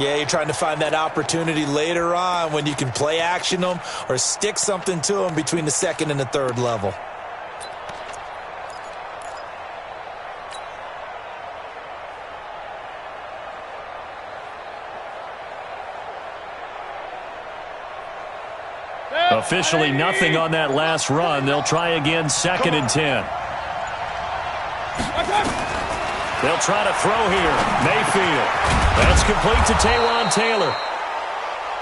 Yeah, you're trying to find that opportunity later on when you can play action them or stick something to them between the second and the third level. Officially nothing on that last run. They'll try again, 2nd and 10. They'll try to throw here. Mayfield. That's complete to Taywan Taylor.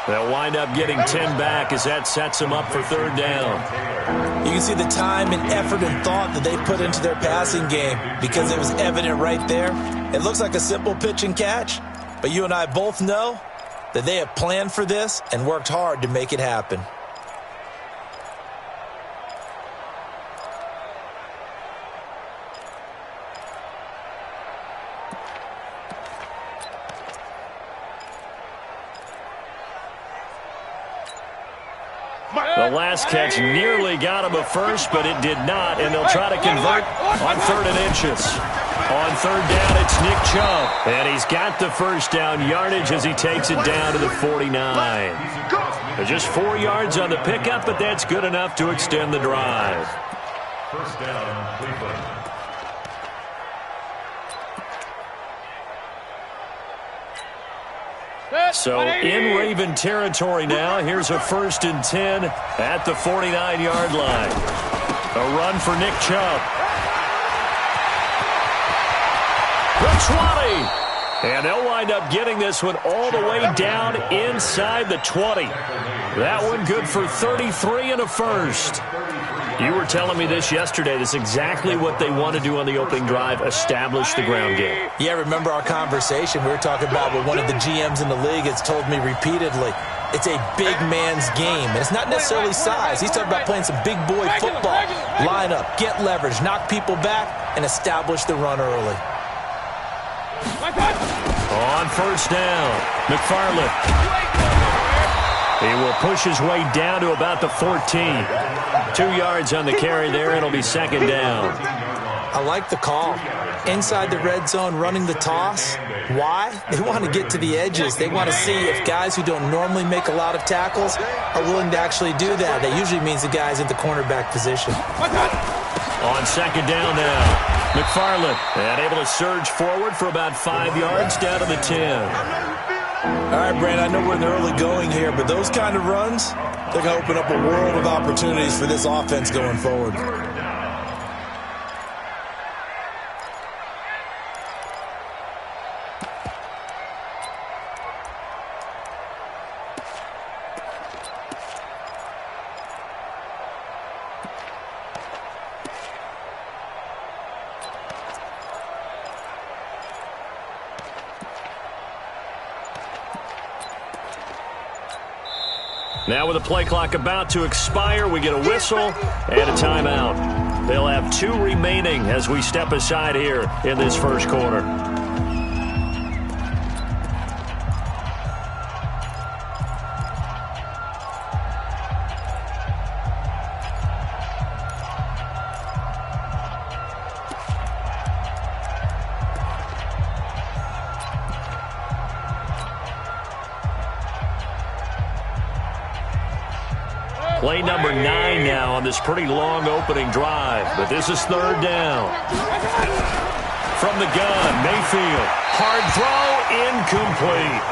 They'll wind up getting 10 back as that sets them up for 3rd down. You can see the time and effort and thought that they put into their passing game because it was evident right there. It looks like a simple pitch and catch, but you and I both know that they have planned for this and worked hard to make it happen. The last catch nearly got him a first, but it did not, and they'll try to convert on 3rd and inches. On 3rd down, it's Nick Chubb, and he's got the first down yardage as he takes it down to the 49. Just 4 yards on the pickup, but that's good enough to extend the drive. 1st down, Cleveland. So in Raven territory now. Here's a 1st and 10 at the 49-yard line. A run for Nick Chubb. The 20. And they'll wind up getting this one all the way down inside the 20. That one good for 33 and a first. You were telling me this yesterday. This is exactly what they want to do on the opening drive, establish the ground game. Yeah, remember our conversation. We were talking about what one of the GMs in the league has told me repeatedly. It's a big man's game, and it's not necessarily size. He's talking about playing some big boy football. Line up, get leverage, knock people back, and establish the run early. On 1st down, McFarland. He will push his way down to about the 14. 2 yards on the carry there. It'll be 2nd down. I like the call. Inside the red zone, running the toss. Why? They want to get to the edges. They want to see if guys who don't normally make a lot of tackles are willing to actually do that. That usually means the guy's in the cornerback position. On 2nd down now, McFarland, and able to surge forward for about 5 yards down to the 10. All right, Brand, I know we're in the early going here, but those kind of runs, they're going to open up a world of opportunities for this offense going forward. Now with the play clock about to expire, we get a whistle and a timeout. They'll have 2 remaining as we step aside here in this 1st quarter. Play number 9 now on this pretty long opening drive, but this is 3rd down. From the gun, Mayfield. Hard throw, incomplete.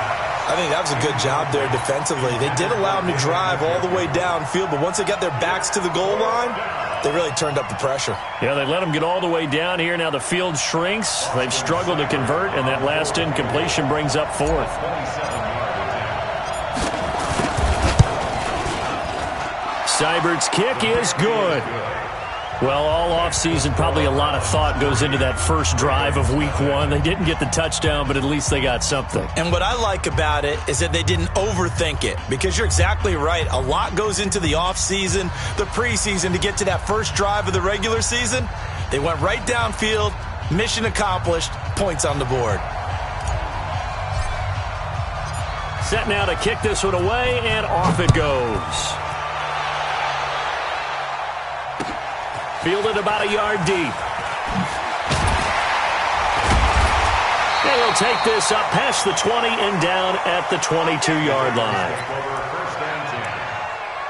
I think that was a good job there defensively. They did allow them to drive all the way downfield, but once they got their backs to the goal line, they really turned up the pressure. Yeah, they let them get all the way down here. Now the field shrinks. They've struggled to convert, and that last incompletion brings up 4th. Seibert's kick is good. Well, all offseason, probably a lot of thought goes into that first drive of week 1. They didn't get the touchdown, but at least they got something. And what I like about it is that they didn't overthink it, because you're exactly right. A lot goes into the offseason, the preseason, to get to that first drive of the regular season. They went right downfield, mission accomplished, points on the board. Set now to kick this one away, and off it goes. Fielded about a yard deep. And he'll take this up past the 20 and down at the 22-yard line. First and 10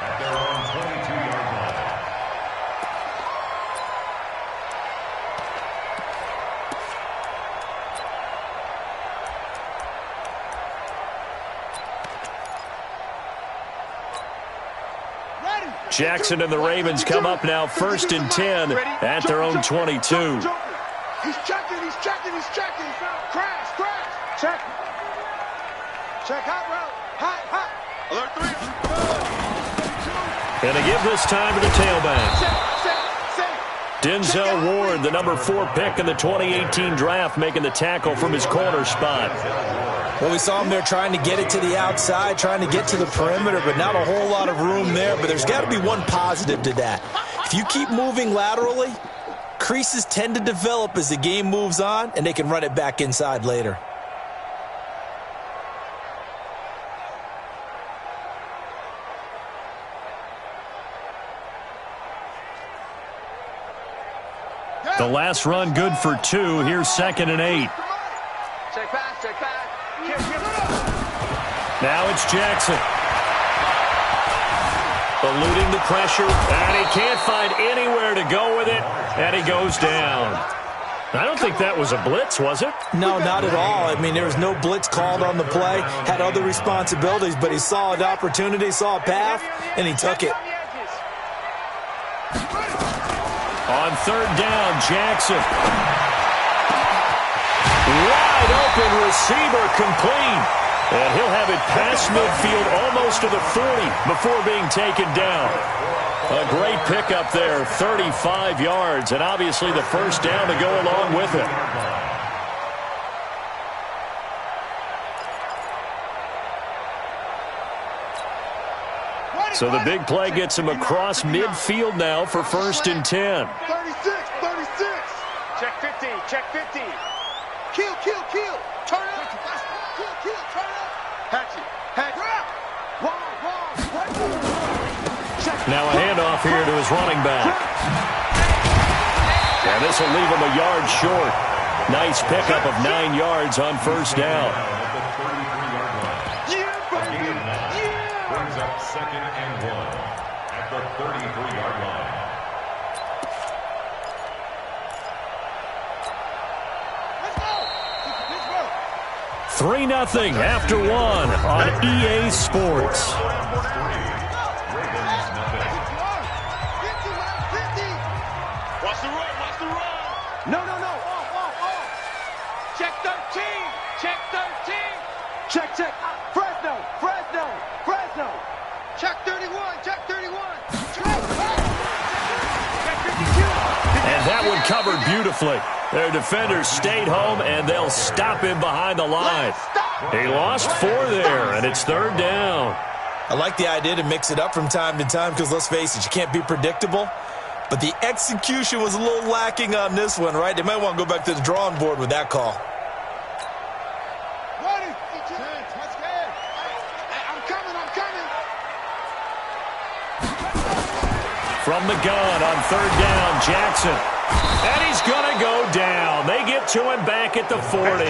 at their own 22-yard line. Jackson and the Ravens come up now first and 10 at their own 22. He's checking. Crash. Check. Check, hot route. Hot. Alert 3. And they give this time to the tailback. Denzel Ward, the number 4 pick in the 2018 draft, making the tackle from his corner spot. Well, we saw him there trying to get it to the outside, trying to get to the perimeter, but not a whole lot of room there. But there's got to be one positive to that. If you keep moving laterally, creases tend to develop as the game moves on, and they can run it back inside later. The last run good for 2. Here's 2nd and 8. Check back. Now it's Jackson. Eluding the pressure, and he can't find anywhere to go with it, and he goes down. I don't think that was a blitz, was it? No, not at all. I mean, there was no blitz called on the play. Had other responsibilities, but he saw an opportunity, saw a path, and he took it. On 3rd down, Jackson. Wide open receiver complete. And he'll have it past midfield almost to the 40 before being taken down. A great pickup there, 35 yards, and obviously the first down to go along with it. So the big play gets him across midfield now for 1st and 10. 36. Check 50. Kill. Turn up. Kill. Turn up. Hatchet. Now a handoff here to his running back. And this will leave him a yard short. Nice pickup of 9 yards on 1st down. Brings up 2nd and 1 at the 33-yard line. Let's go. 3-0 after 1 on EA Sports. Watch the run. No. Check 13. Check. Fresno. Check 31. Check 52. And that one covered beautifully. Their defenders stayed home, and they'll stop him behind the line. He lost 4 there, and it's 3rd down. I like the idea to mix it up from time to time because, let's face it, you can't be predictable. But the execution was a little lacking on this one, right? They might want to go back to the drawing board with that call. From the gun on 3rd down, Jackson. And he's going to go down. They get to him back at the 40.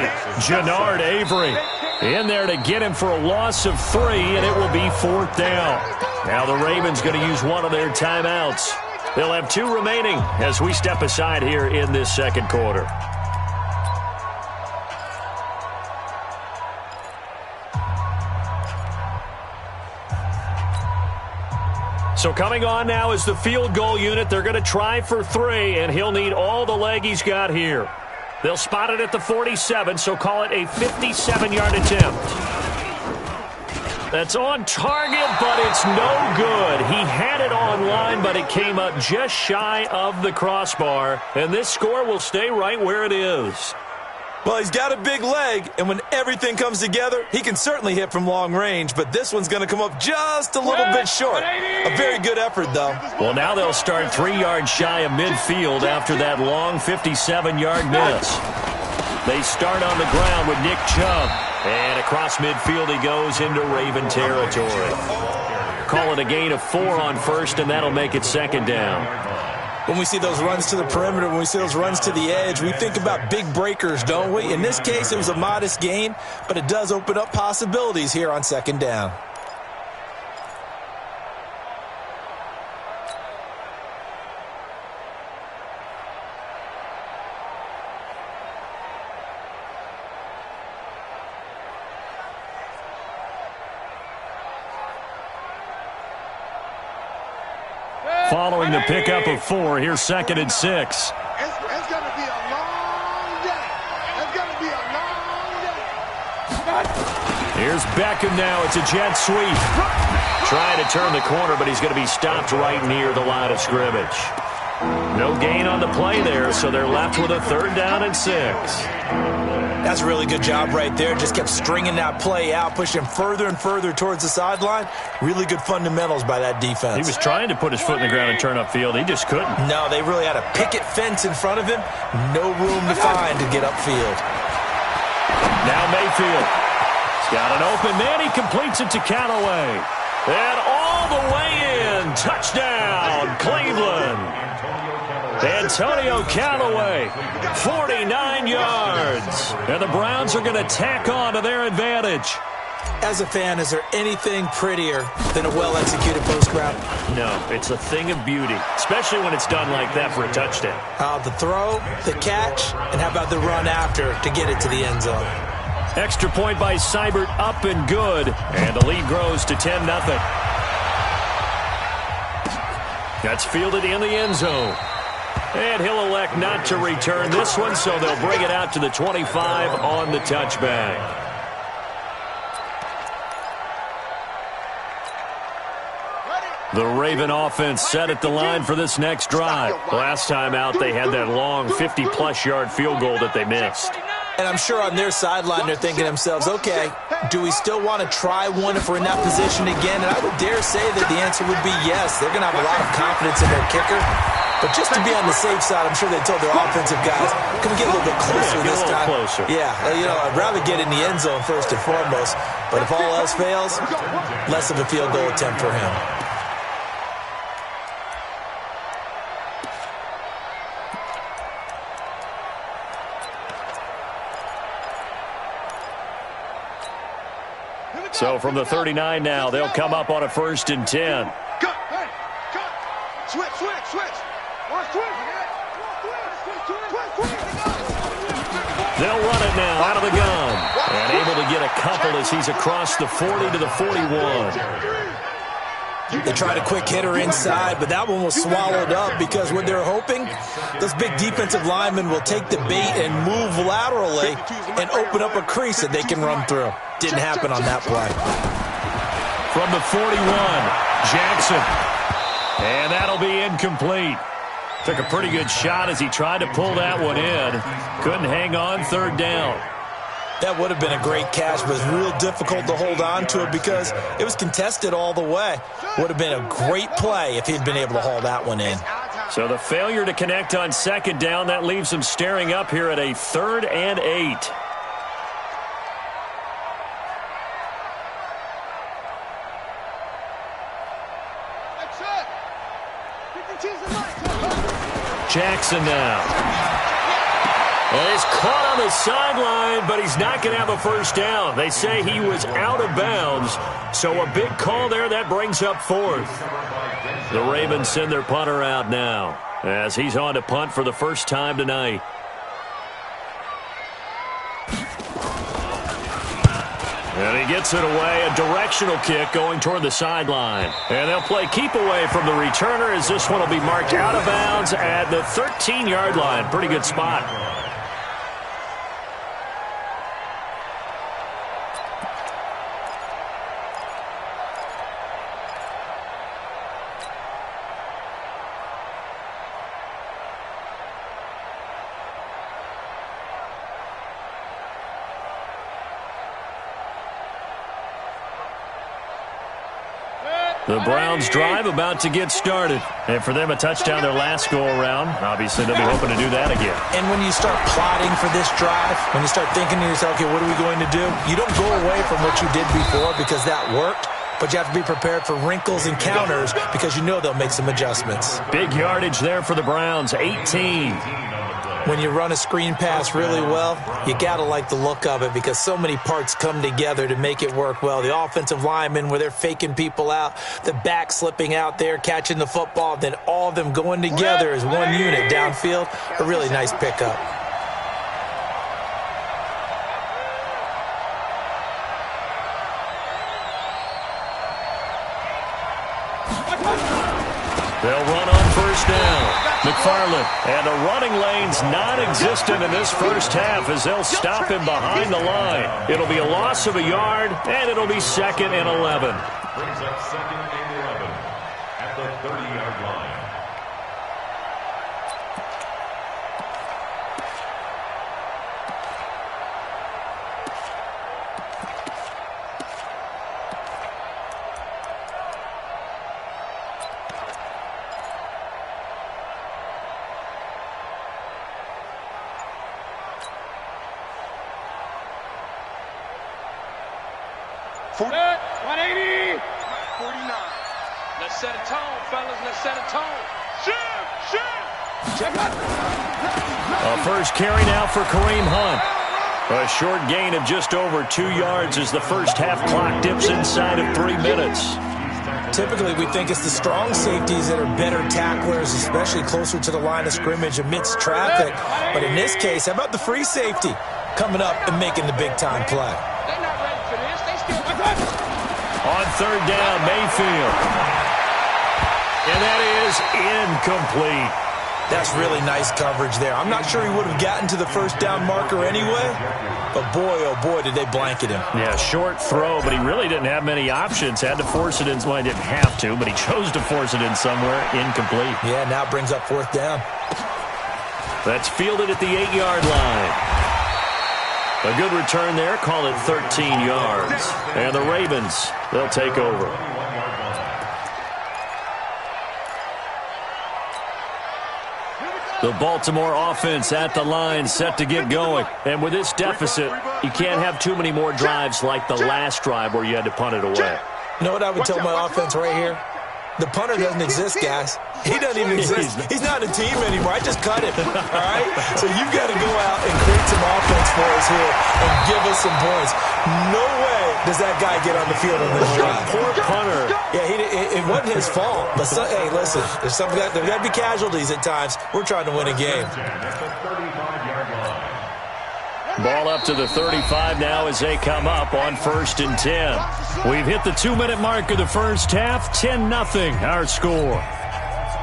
Jannard Avery in there to get him for a loss of 3, and it will be 4th down. Now the Ravens going to use one of their timeouts. They'll have 2 remaining as we step aside here in this 2nd quarter. So coming on now is the field goal unit. They're going to try for 3, and he'll need all the leg he's got here. They'll spot it at the 47, so call it a 57-yard attempt. That's on target, but it's no good. He had it on line, but it came up just shy of the crossbar, and this score will stay right where it is. Well, he's got a big leg, and when everything comes together, he can certainly hit from long range, but this one's going to come up just a little bit short. A very good effort, though. Well, now they'll start 3 yards shy of midfield after that long 57-yard miss. They start on the ground with Nick Chubb, and across midfield he goes into Raven territory. Call it a gain of 4 on 1st, and that'll make it 2nd down. When we see those runs to the perimeter, when we see those runs to the edge, we think about big breakers, don't we? In this case, it was a modest gain, but it does open up possibilities here on second down. Following the pickup of 4, here's 2nd and 6. It's going to be a long day. It's going to be a long day. Here's Beckham now. It's a jet sweep. Trying to turn the corner, but he's going to be stopped right near the line of scrimmage. No gain on the play there, so they're left with a 3rd down and 6. That's a really good job right there. Just kept stringing that play out, pushing further and further towards the sideline. Really good fundamentals by that defense. He was trying to put his foot in the ground and turn upfield. He just couldn't. No, they really had a picket fence in front of him. No room to find to get upfield. Now Mayfield. He's got an open man. He completes it to Callaway. And all the way in. Touchdown, Cleveland. Antonio Callaway, 49 yards. And the Browns are going to tack on to their advantage. As a fan, is there anything prettier than a well-executed post route? No, it's a thing of beauty, especially when it's done like that for a touchdown. The throw, the catch, and how about the run after to get it to the end zone? Extra point by Seibert, up and good. And the lead grows to 10-0. That's fielded in the end zone. And he'll elect not to return this one, so they'll bring it out to the 25 on the touchback. The Raven offense set at the line for this next drive. Last time out, they had that long 50-plus yard field goal that they missed. And I'm sure on their sideline they're thinking to themselves, okay, do we still want to try one if we're in that position again? And I would dare say that the answer would be yes. They're going to have a lot of confidence in their kicker. But just to be on the safe side, I'm sure they told their offensive guys, can we get a little bit closer this time? Closer. Yeah, I'd rather get in the end zone first and foremost. But if all else fails, less of a field goal attempt for him. So from the 39 now, they'll come up on a 1st and 10. Cut. Switch. They'll run it now out of the gun. And able to get a couple as he's across the 40 to the 41. They tried a quick hitter inside, but that one was swallowed up because what they're hoping, those big defensive linemen will take the bait and move laterally and open up a crease that they can run through. Didn't happen on that play. From the 41, Jackson. And that'll be incomplete. Took a pretty good shot as he tried to pull that one in. Couldn't hang on, 3rd down. That would have been a great catch, but it's real difficult to hold on to it because it was contested all the way. Would have been a great play if he'd been able to haul that one in. So the failure to connect on 2nd down, that leaves them staring up here at a 3rd and 8. Jackson now. And he's caught on the sideline, but he's not going to have a 1st down. They say he was out of bounds, so a big call there. That brings up 4th. The Ravens send their punter out now as he's on to punt for the first time tonight. And he gets it away, a directional kick going toward the sideline. And they'll play keep away from the returner as this one will be marked out of bounds at the 13-yard line. Pretty good spot. The Browns drive about to get started. And for them, a touchdown their last go-around. Obviously, they'll be hoping to do that again. And when you start plotting for this drive, when you start thinking to yourself, okay, what are we going to do? You don't go away from what you did before because that worked. but you have to be prepared for wrinkles and counters because you know they'll make some adjustments. Big yardage there for the Browns, 18. When you run a screen pass really well, you got to like the look of it because so many parts come together to make it work well. The offensive linemen, where they're faking people out, the back slipping out there, catching the football, then all of them going together as one unit downfield, a really nice pickup. They'll run on first down. McFarland, and the running lane's non-existent in this first half as they'll stop him behind the line. It'll be a loss of a yard, and it'll be 2nd and 11. Brings up 2nd and 11 at the 30-yard line. Set 180. 49. Let's set a tone, fellas. Let's set a tone. Shoot! A first carry now for Kareem Hunt. A short gain of just over 2 yards as the first half clock dips inside of 3 minutes. Typically, we think it's the strong safeties that are better tacklers, especially closer to the line of scrimmage amidst traffic. But in this case, how about the free safety coming up and making the big-time play? They're not ready for this. They still... On third down, Mayfield. And that is incomplete. That's really nice coverage there. I'm not sure he would have gotten to the first down marker anyway, but boy, oh boy, did they blanket him. Yeah, short throw, but he really didn't have many options. Had to force it in. Well, he didn't have to, but he chose to force it in somewhere. Incomplete. Yeah, now it brings up 4th down. That's fielded at the 8-yard line. A good return there. Call it 13 yards. And the Ravens, they'll take over. The Baltimore offense at the line, set to get going. And with this deficit, you can't have too many more drives like the last drive where you had to punt it away. You know what I would tell my offense right here? The punter doesn't exist, guys. He doesn't even exist. He's not a team anymore. I just cut him, all right? So you've got to go out and create some offense for us here and give us some points. No way does that guy get on the field on this drive. Poor punter. Yeah, it wasn't his fault. But, hey, listen, there's got to be casualties at times. We're trying to win a game. Ball up to the 35 now as they come up on 1st and 10. We've hit the 2-minute mark of the first half. 10-0 our score.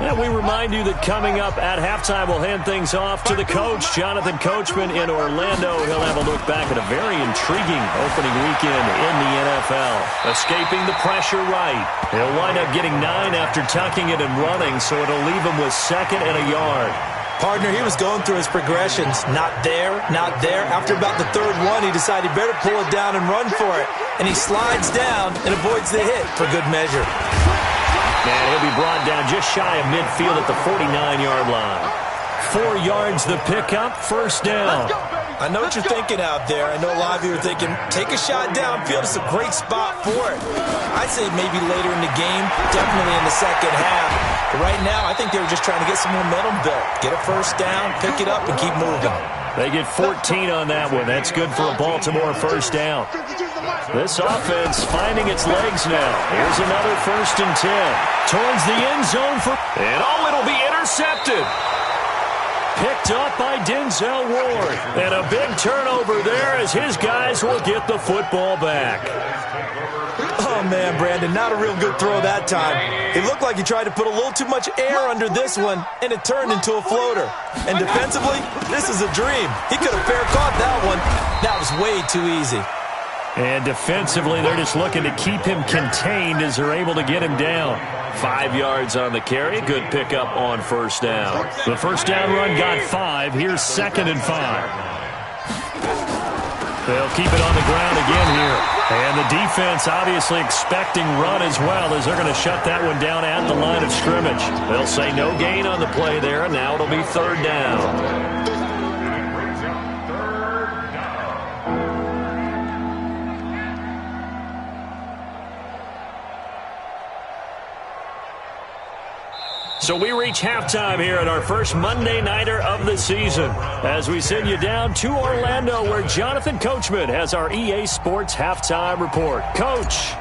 And we remind you that coming up at halftime, we'll hand things off to the coach, Jonathan Coachman in Orlando. He'll have a look back at a very intriguing opening weekend in the NFL. Escaping the pressure right. He'll wind up getting 9 after tucking it and running, so it'll leave him with 2nd and a yard. Partner, he was going through his progressions. Not there, not there. After about the 3rd one, he decided he better pull it down and run for it. And he slides down and avoids the hit for good measure. And he'll be brought down just shy of midfield at the 49-yard line. 4 yards the pickup, 1st down. I know what you're thinking out there. I know a lot of you are thinking, take a shot downfield. It's a great spot for it. I'd say maybe later in the game, definitely in the second half. But right now, I think they were just trying to get some momentum built. Get a 1st down, pick it up, and keep moving. They get 14 on that one. That's good for a Baltimore 1st down. This offense finding its legs now. Here's another 1st and 10. Towards the end zone for... And it'll be intercepted. Picked up by Denzel Ward. And a big turnover there as his guys will get the football back. Oh, man, Brandon, not a real good throw that time. It looked like he tried to put a little too much air under this one, and it turned into a floater. And defensively, this is a dream. He could have fair caught that one. That was way too easy. And defensively, they're just looking to keep him contained as they're able to get him down. 5 yards on the carry. Good pickup on 1st down. The 1st down run got 5. Here's 2nd and 5. They'll keep it on the ground again here. And the defense obviously expecting run as well as they're going to shut that one down at the line of scrimmage. They'll say no gain on the play there, and now it'll be 3rd down. So we reach halftime here at our first Monday Nighter of the season as we send you down to Orlando where Jonathan Coachman has our EA Sports Halftime Report. Coach,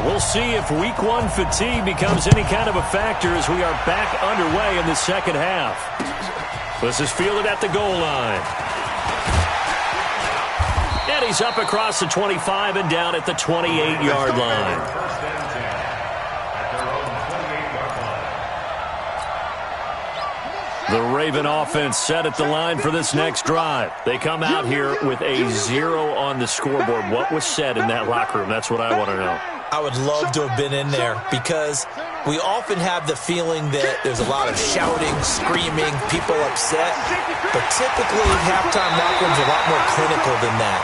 we'll see if Week 1 fatigue becomes any kind of a factor as we are back underway in the second half. This is fielded at the goal line. And he's up across the 25 and down at the 28-yard line. The Raven offense set at the line for this next drive. They come out here with a 0 on the scoreboard. What was said in that locker room? That's what I want to know. I would love to have been in there because we often have the feeling that there's a lot of shouting, screaming, people upset. But typically, halftime locker rooms are a lot more clinical than that.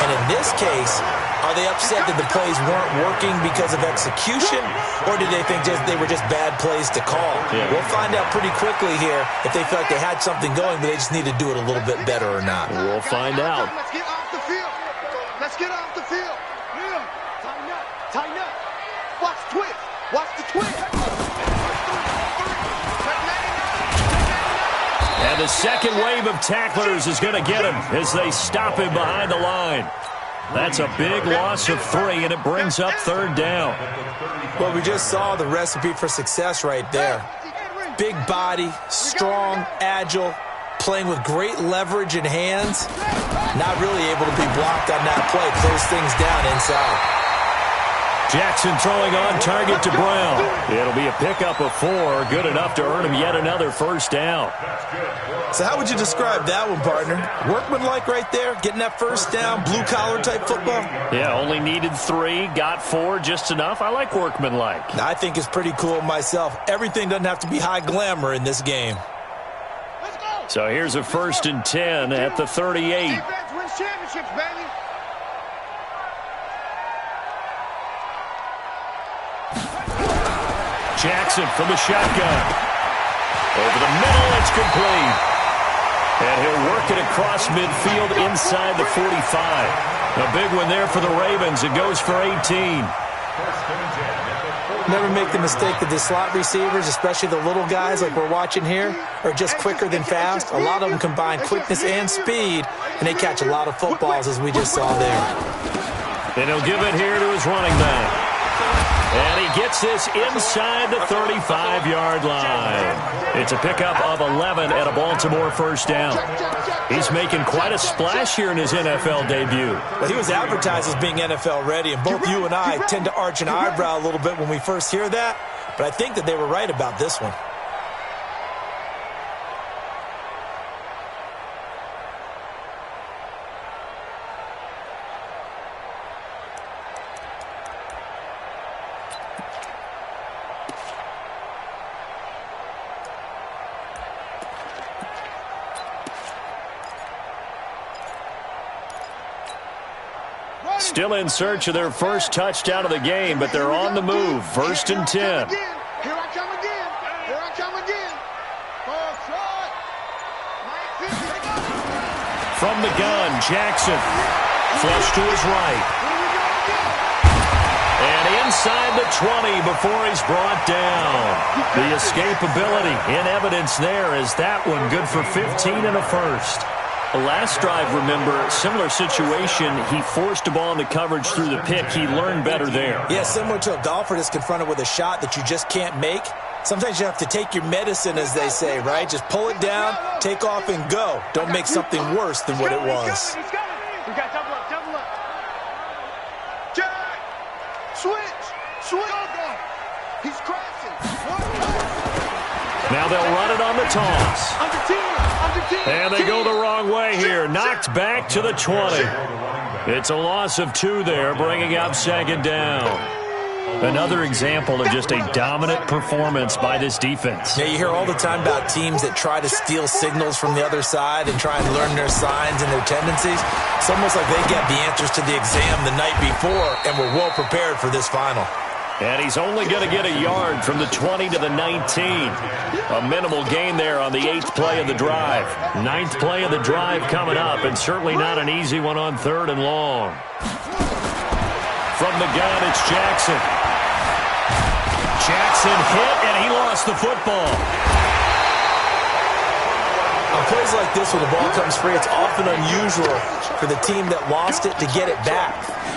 And in this case, are they upset that the plays weren't working because of execution, or did they think they were just bad plays to call? Yeah. We'll find out pretty quickly here if they feel like they had something going, but they just need to do it a little bit better or not. We'll find out. Let's get off the field. Let's get off the field. Yeah. Tighten up. Tighten up. Watch the twist. Watch the twist. And the second wave of tacklers is going to get him as they stop him behind the line. That's a big loss of 3, and it brings up third down. Well, we just saw the recipe for success right there. Big body, strong, agile, playing with great leverage in hands. Not really able to be blocked on that play. Close things down inside. Jackson throwing on target to Brown. It'll be a pickup of 4, good enough to earn him yet another first down. So how would you describe that one, partner? Workmanlike right there, getting that first down, blue-collar type football? Yeah, only needed 3, got 4, just enough. I like workmanlike. I think it's pretty cool myself. Everything doesn't have to be high glamour in this game. So here's a 1st and 10 at the 38. Defense wins championships, baby. Jackson from the shotgun. Over the middle, it's complete. And he'll work it across midfield inside the 45. A big one there for the Ravens. It goes for 18. Never make the mistake that the slot receivers, especially the little guys like we're watching here, are just quicker than fast. A lot of them combine quickness and speed, and they catch a lot of footballs, as we just saw there. And he'll give it here to his running back. And he gets this inside the 35-yard line. It's a pickup of 11 at a Baltimore first down. He's making quite a splash here in his NFL debut. Well, he was advertised as being NFL ready, and both you and I tend to arch an eyebrow a little bit when we first hear that, but I think that they were right about this one. Still in search of their first touchdown of the game, but they're on the move. 1st and 10. Here I come again. Here I come again. From the gun, Jackson. Flush to his right. And inside the 20 before he's brought down. The escapability in evidence there is that one good for 15 and a first. The last drive, remember, similar situation. He forced a ball into coverage through the pick. He learned better there. Yeah, similar to a golfer that's confronted with a shot that you just can't make. Sometimes you have to take your medicine, as they say, right? Just pull it down, take off, and go. Don't make something worse than what it was. We got double up, double up. Jack! Switch! He's crashing. Now they'll run it on the toss. Under 10. And they go the wrong way here. Knocked back to the 20. It's a loss of 2 there, bringing up 2nd down. Another example of just a dominant performance by this defense. Yeah, you hear all the time about teams that try to steal signals from the other side and try and learn their signs and their tendencies. It's almost like they get the answers to the exam the night before and were well prepared for this final. And he's only going to get a yard from the 20 to the 19. A minimal gain there on the 8th play of the drive. 9th play of the drive coming up, and certainly not an easy one on 3rd and long. From the gun, it's Jackson. Jackson hit, and he lost the football. On plays like this, when the ball comes free, it's often unusual for the team that lost it to get it back.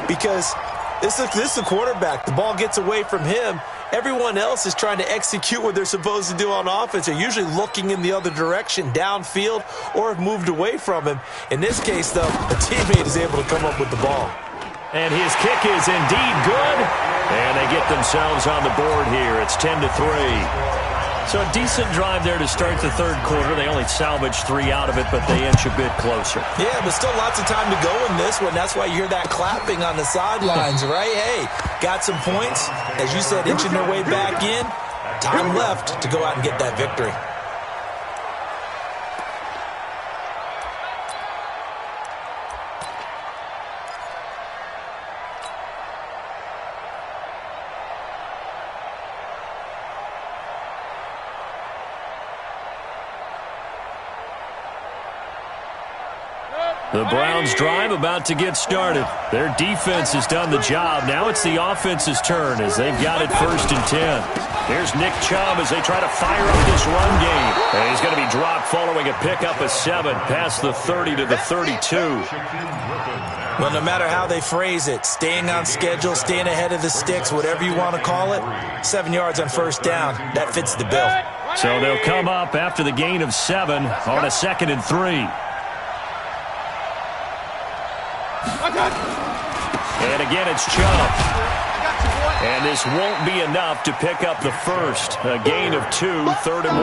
Because this is the quarterback. The ball gets away from him. Everyone else is trying to execute what they're supposed to do on offense. They're usually looking in the other direction, downfield, or have moved away from him. In this case, though, a teammate is able to come up with the ball. And his kick is indeed good. And they get themselves on the board here. It's 10-3. So a decent drive there to start the third quarter. They only salvaged 3 out of it, but they inch a bit closer. Yeah, but still lots of time to go in this one. That's why you hear that clapping on the sidelines, right? Hey, got some points. As you said, inching their way back in. Time left to go out and get that victory. The Browns' drive about to get started. Their defense has done the job. Now it's the offense's turn as they've got it 1st and 10. Here's Nick Chubb as they try to fire up this run game. And he's going to be dropped following a pickup of 7 past the 30 to the 32. Well, no matter how they phrase it, staying on schedule, staying ahead of the sticks, whatever you want to call it, 7 yards on 1st down, that fits the bill. So they'll come up after the gain of 7 on a 2nd and 3. And again, it's Chubb. And this won't be enough to pick up the first. A gain of 2, 3rd and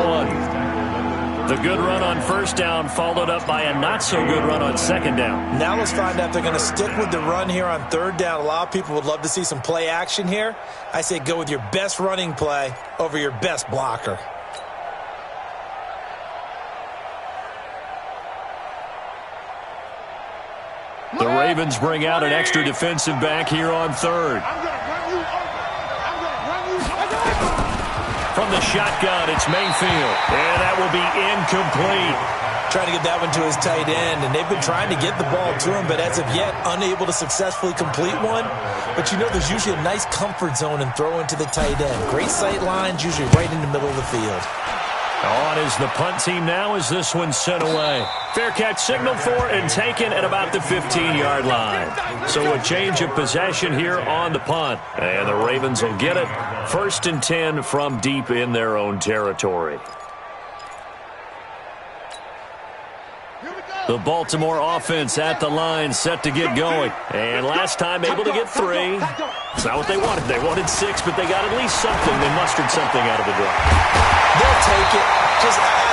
1. The good run on 1st down followed up by a not-so-good run on 2nd down. Now let's find out if they're going to stick with the run here on 3rd down. A lot of people would love to see some play action here. I say go with your best running play over your best blocker. The Ravens bring out an extra defensive back here on 3rd. From the shotgun, it's Mayfield. And that will be incomplete. Trying to get that one to his tight end, and they've been trying to get the ball to him, but as of yet, unable to successfully complete one. But you know there's usually a nice comfort zone in throwing to the tight end. Great sight lines, usually right in the middle of the field. On is the punt team now as this one's sent away. Fair catch signaled for and taken at about the 15-yard line. So a change of possession here on the punt. And the Ravens will get it. 1st and 10 from deep in their own territory. The Baltimore offense at the line, set to get going. And last time able to get 3. It's not what they wanted. They wanted 6, but they got at least something. They mustered something out of the drive. They'll take it. I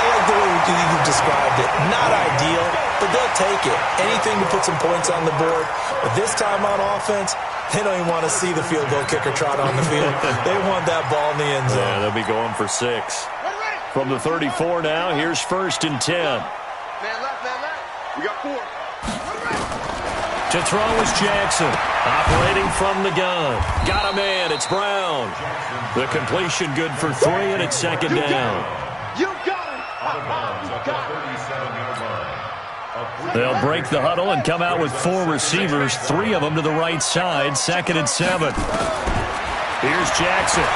like the way you described it. Not ideal, but they'll take it. Anything to put some points on the board. But this time on offense, they don't even want to see the field goal kicker trot on the field. They want that ball in the end zone. Yeah, they'll be going for 6. From the 34 now, here's 1st and 10. Man left. We got 4. To throw is Jackson. Operating from the gun. Got a man. It's Brown. The completion good for 3, and it's 2nd down. You got it. They'll break the huddle and come out with 4 receivers, 3 of them to the right side. 2nd and 7. Here's Jackson.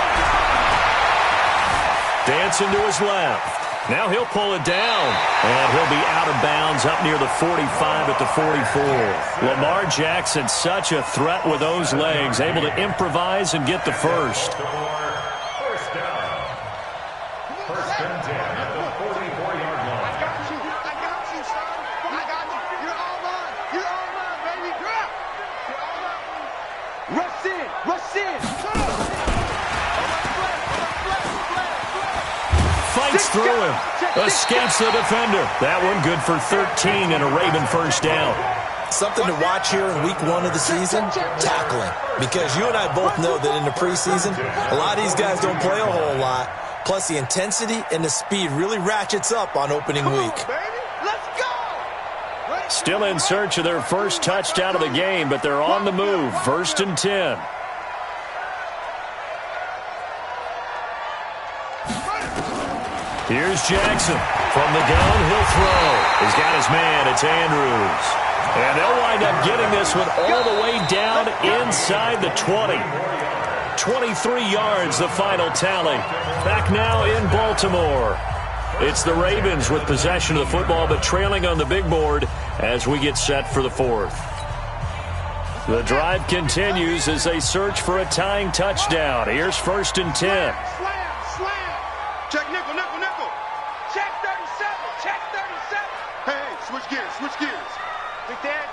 Dancing to his left. Now he'll pull it down, and he'll be out of bounds up near the 45 at the 44. Lamar Jackson, such a threat with those legs, able to improvise and get the first. First down. 1st and 10 at the 44-yard line. I got you, son. I got you. You're all mine, baby. Drop. You're all mine. Rush in. Fights through him. Escapes the defender. That one good for 13 and a Raven 1st down. Something to watch here in week 1 of the season, tackling. Because you and I both know that in the preseason, a lot of these guys don't play a whole lot. Plus, the intensity and the speed really ratchets up on opening week. Still in search of their first touchdown of the game, but they're on the move. 1st and 10. Here's Jackson. From the gun, he'll throw. He's got his man. It's Andrews. And they'll wind up getting this one all the way down inside the 20. 23 yards, the final tally. Back now in Baltimore. It's the Ravens with possession of the football, but trailing on the big board as we get set for the fourth. The drive continues as they search for a tying touchdown. Here's 1st and 10. Slam. Check nickel. Check 37. Check 37. Hey, switch gears. Quick there.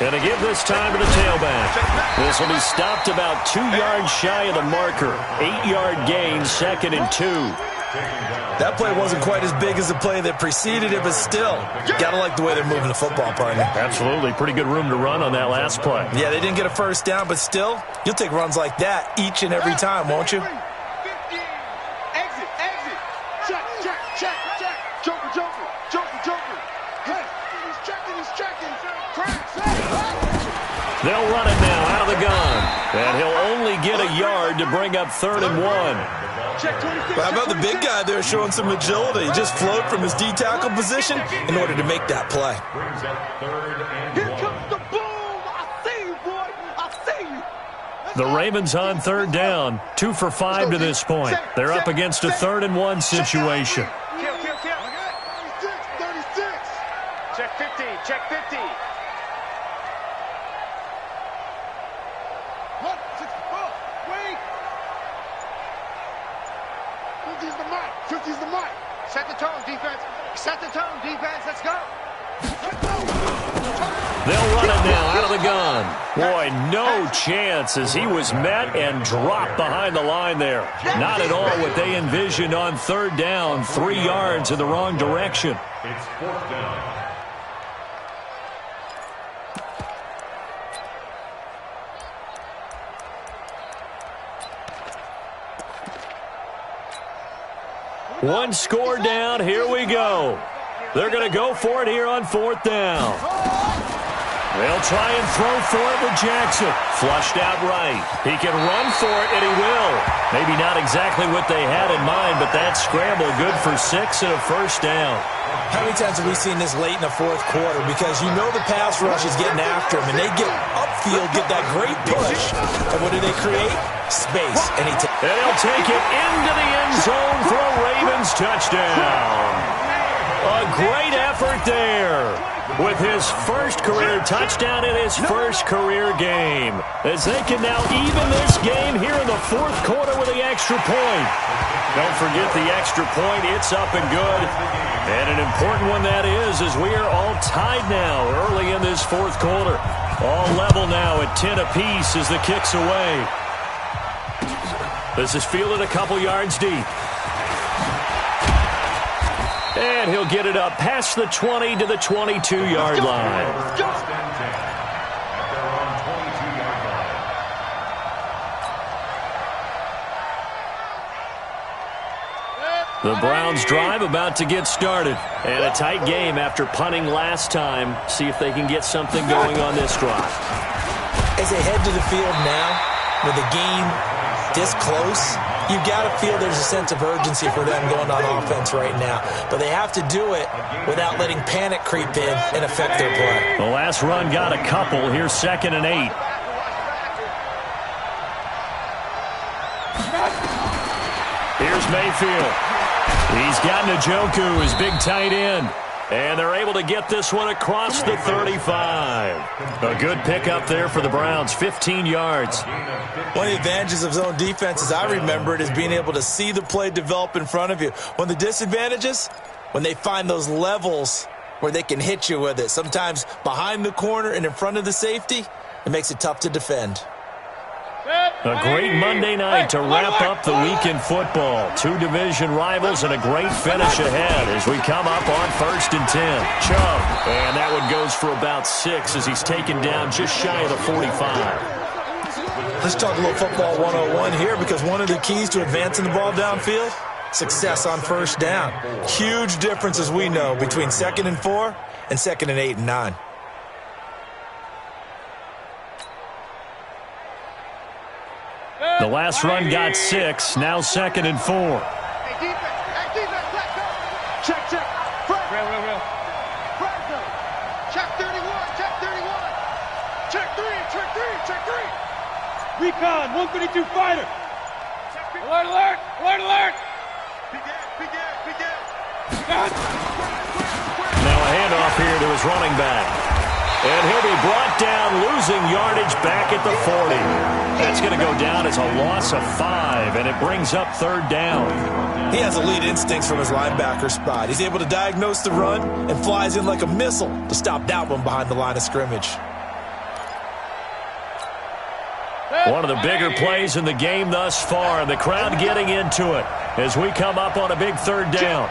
And to give this time to the tailback. This will be stopped about 2 yards shy of the marker. 8-yard gain, 2nd and 2. That play wasn't quite as big as the play that preceded it, but still, gotta like the way they're moving the football, partner. Absolutely. Pretty good room to run on that last play. Yeah, they didn't get a first down, but still, you'll take runs like that each and every time, won't you? 15. Exit. Check. Joker. Hey, he's checking. Cracks. They'll run it now out of the gun. And he'll only get a yard to bring up 3rd and 1. But how about the big guy there showing some agility? He just flowed from his D-tackle position in order to make that play. Here comes the boom. I see you, boy. I see you. The Ravens on 3rd down. 2 for 5 to this point. They're up against a 3rd and 1 situation. Kill. 36. Check 50. What? 64. Wait. 50's the mark. Set the tone, defense. Let's go. They'll run it now out of the gun. Boy, no chance as he was met and dropped behind the line there. Not at all what they envisioned on 3rd down. 3 yards in the wrong direction. It's 4th down. One score down. Here we go. They're going to go for it here on 4th down. They'll try and throw for it with Jackson. Flushed out right. He can run for it, and he will. Maybe not exactly what they had in mind, but that scramble good for 6 and a 1st down. How many times have we seen this late in the 4th quarter? Because you know the pass rush is getting after him, and they get upfield, get that great push. And what do they create? Space. And they'll take it into the end zone for a Ravens touchdown. A great effort there with his first career touchdown in his first career game, as they can now even this game here in the 4th quarter with the extra point. Don't forget the extra point. It's up and good. And an important one that is, as we are all tied now early in this 4th quarter. All level now at 10 apiece as the kick's away. This is fielded a couple yards deep. And he'll get it up past the 20 to the 22-yard line. The Browns drive about to get started. And a tight game after punting last time. See if they can get something going on this drive. As they head to the field now, with the game this close, you got to feel there's a sense of urgency for them going on offense right now. But they have to do it without letting panic creep in and affect their play. The last run got a couple. Here's 2nd and 8. Here's Mayfield. He's got Njoku, his big tight end. And they're able to get this one across the 35. A good pickup there for the Browns, 15 yards. One of the advantages of zone defense, as I remember it, is being able to see the play develop in front of you. One of the disadvantages, when they find those levels where they can hit you with it. Sometimes behind the corner and in front of the safety, it makes it tough to defend. A great Monday night to wrap up the week in football. 2 division rivals and a great finish ahead as we come up on 1st and 10. Chubb, and that one goes for about 6 as he's taken down just shy of the 45. Let's talk a little football 101 here, because one of the keys to advancing the ball downfield, success on 1st down. Huge difference, as we know, between 2nd and 4 and 2nd and 8 and 9. The last run got 6, now 2nd and 4. Hey, defense, let go. Check. Real. Check 31, check 31. Check 3. Recon, 132 fighter. Alert, alert, alert, alert. Now a handoff here to his running back. And he'll be brought down, losing yardage back at the 40. That's going to go down as a loss of 5, and it brings up third down. He has elite instincts from his linebacker spot. He's able to diagnose the run and flies in like a missile to stop that one behind the line of scrimmage. One of the bigger plays in the game thus far, and the crowd getting into it as we come up on a big third down.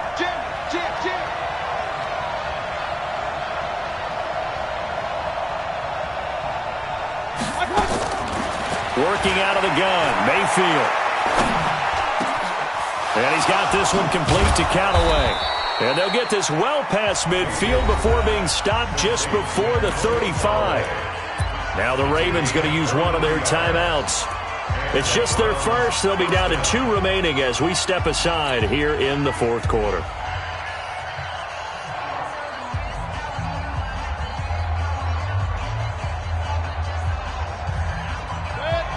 Working out of the gun, Mayfield. And he's got this one complete to Callaway. And they'll get this well past midfield before being stopped just before the 35. Now the Ravens going to use one of their timeouts. It's just their first. They'll be down to 2 remaining as we step aside here in the fourth quarter.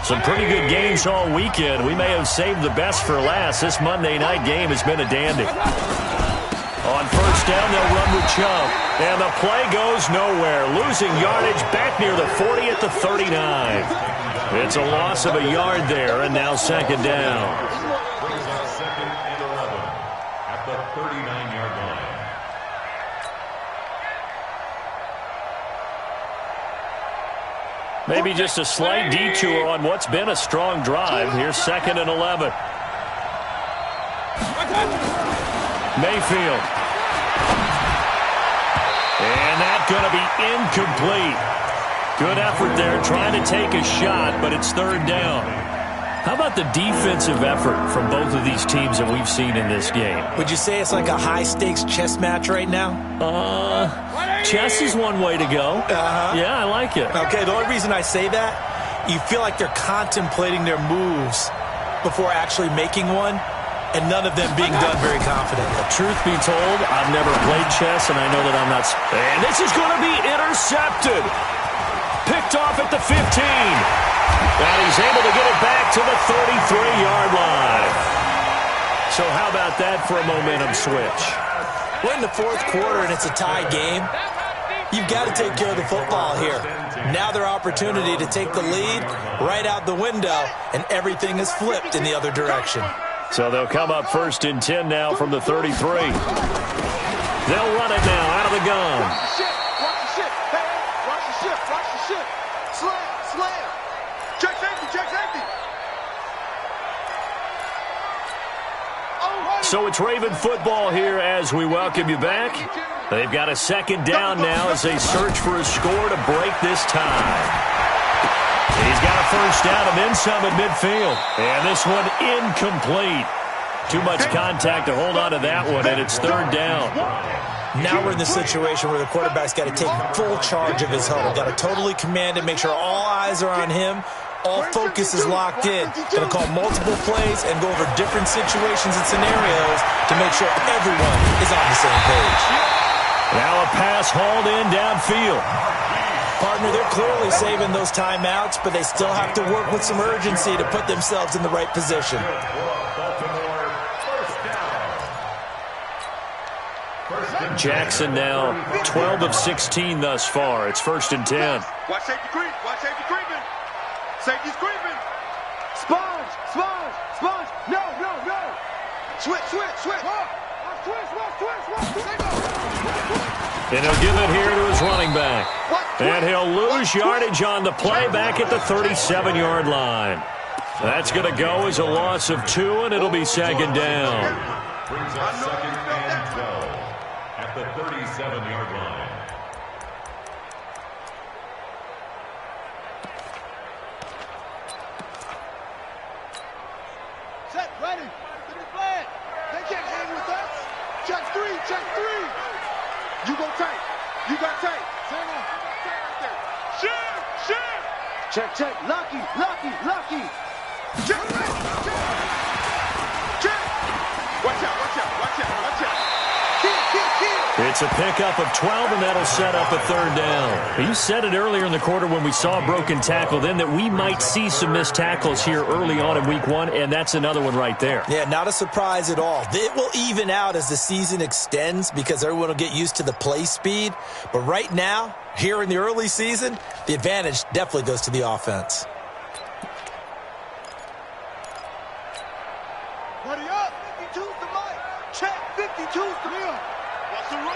Some pretty good games all weekend. We may have saved the best for last. This Monday night game has been a dandy. On first down, they'll run with Chubb. And the play goes nowhere. Losing yardage back near the 40 at the 39. It's a loss of a yard there, and now second down. Brings us second and 11 at the 39-yard line. Maybe just a slight detour on what's been a strong drive. Here's second and 11. Mayfield. And that's going to be incomplete. Good effort there, trying to take a shot, but it's third down. How about the defensive effort from both of these teams that we've seen in this game? Would you say it's like a high-stakes chess match right now? Chess is one way to go. Yeah, I like it. Okay, the only reason I say that, you feel like they're contemplating their moves before actually making one, and none of them being done very confidently. Truth be told, I've never played chess, and I know that I'm not... And this is going to be intercepted. Picked off at the 15. And he's able to get it back to the 33-yard line. So how about that for a momentum switch? We're in the fourth quarter, and it's a tie game. You've got to take care of the football here. Now their opportunity to take the lead right out the window, and everything is flipped in the other direction. So they'll come up first and 10 now from the 33. They'll run it now out of the gun. Watch the ship. Watch the ship. Hey, watch the ship. Watch the ship. Slam. Slam. Check safety. Check safety. So it's Raven football here as we welcome you back. They've got a second down now as they search for a score to break this tie. He's got a first down and then some at midfield. And this one incomplete. Too much contact to hold on to that one, and it's third down. Now we're in the situation where the quarterback's got to take full charge of his huddle. Got to totally command it, make sure all eyes are on him. All focus is locked in. Going to call multiple plays and go over different situations and scenarios to make sure everyone is on the same page. Now a pass hauled in downfield. Partner, they're clearly saving those timeouts, but they still have to work with some urgency to put themselves in the right position. Jackson now 12 of 16 thus far. It's first and 10. Watch safety creep. Watch safety creeping. Safety's creeping. Sponge. Sponge. Sponge. No, no, no. Switch, switch, switch. And he'll give it here to his running back. And he'll lose yardage on the play back at the 37-yard line. That's going to go as a loss of 2, and it'll be second down. Brings us second and 12 at the 37-yard line. Set, ready. Look at the flag. They can't hang with us. Check 3, check 3. You go tight. You got tight. Shoot, shoot. Check, check. Lucky, lucky, lucky. Check, check. Check. Watch out, watch out, watch out, watch out. It's a pickup of 12, and that'll set up a third down. You said it earlier in the quarter when we saw a broken tackle then that we might see some missed tackles here early on in week 1, and that's another one right there. Yeah, not a surprise at all. It will even out as the season extends because everyone will get used to the play speed. But right now, here in the early season, the advantage definitely goes to the offense. Ready up. 52's the mic. Check. 52's the mic. What's the run?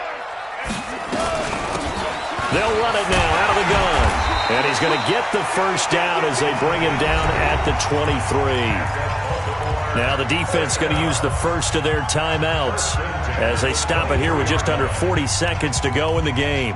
They'll run it now out of the gun. And he's going to get the first down as they bring him down at the 23. Now the defense going to use the first of their timeouts as they stop it here with just under 40 seconds to go in the game.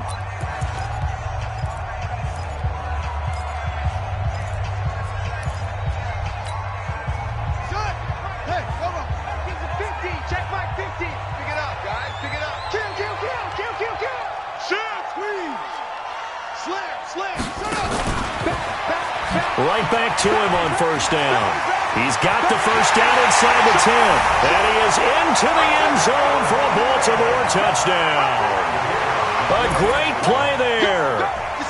Right back to him on first down. He's got the first down inside the 10. And he is into the end zone for a Baltimore touchdown. A great play there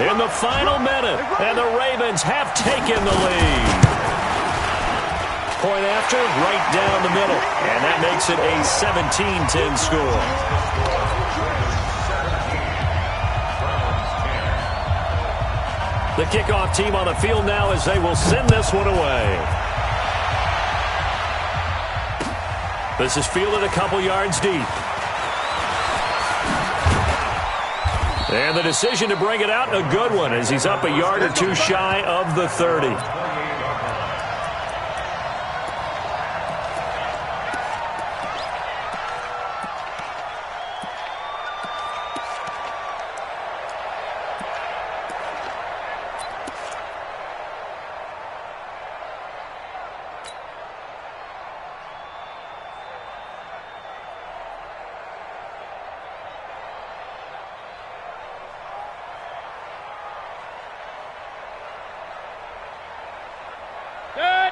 in the final minute. And the Ravens have taken the lead. Point after, right down the middle. And that makes it a 17-10 score. The kickoff team on the field now as they will send this one away. This is fielded a couple yards deep. And the decision to bring it out, a good one, as he's up a yard or two shy of the 30.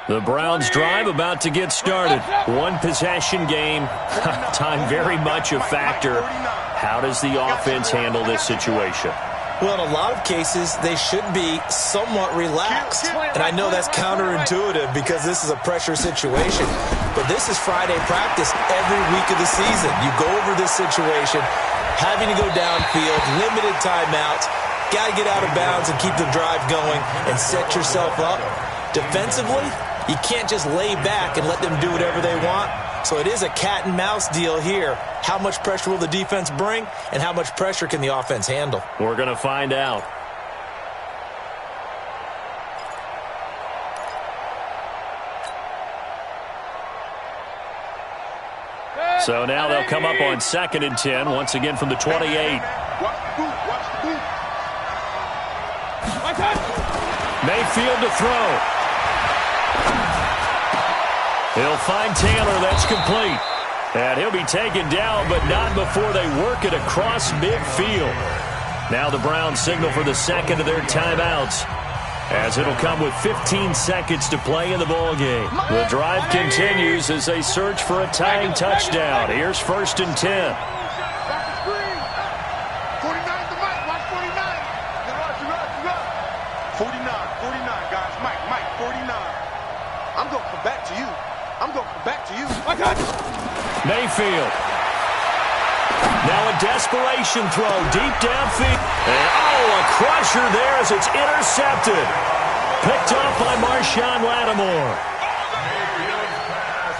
The Browns drive about to get started. One possession game. Time very much a factor. How does the offense handle this situation? Well, in a lot of cases, they should be somewhat relaxed. And I know that's counterintuitive because this is a pressure situation. But this is Friday practice every week of the season. You go over this situation, having to go downfield, limited timeouts, got to get out of bounds and keep the drive going and set yourself up. Defensively, you can't just lay back and let them do whatever they want. So it is a cat and mouse deal here. How much pressure will the defense bring, and how much pressure can the offense handle? We're going to find out. So now they'll come up on 2nd and 10, once again from the 28. Mayfield to throw. He'll find Taylor. That's complete. And he'll be taken down, but not before they work it across midfield. Now the Browns signal for the second of their timeouts, as it'll come with 15 seconds to play in the ballgame. The drive continues as they search for a tying touchdown. Here's 1st and 10. 49, guys. Mike, 49. I'm going to come back to you. Mayfield. Now a desperation throw deep downfield. And, a crusher there as it's intercepted. Picked up by Marshawn Lattimore. Mayfield's pass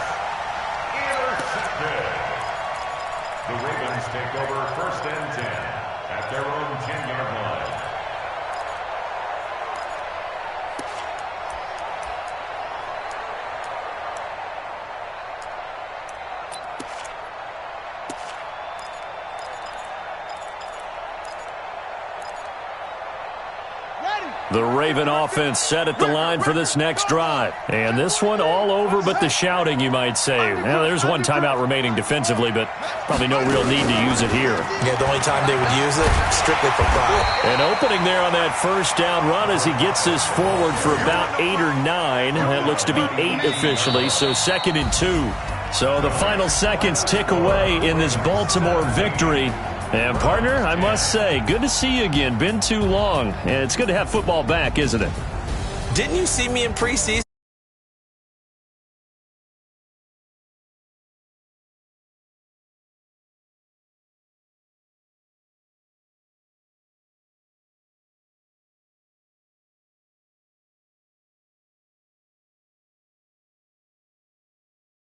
intercepted. The Ravens take over 1st and 10 at their own 10-yard line. The Raven offense set at the line for this next drive. And this one all over but the shouting, you might say. Now, there's one timeout remaining defensively, but probably no real need to use it here. Yeah, the only time they would use it, strictly for pride. An opening there on that first down run as he gets this forward for about 8 or 9. That looks to be 8 officially, so 2nd and 2. So the final seconds tick away in this Baltimore victory. And, partner, I must say, good to see you again. Been too long. And it's good to have football back, isn't it? Didn't you see me in preseason?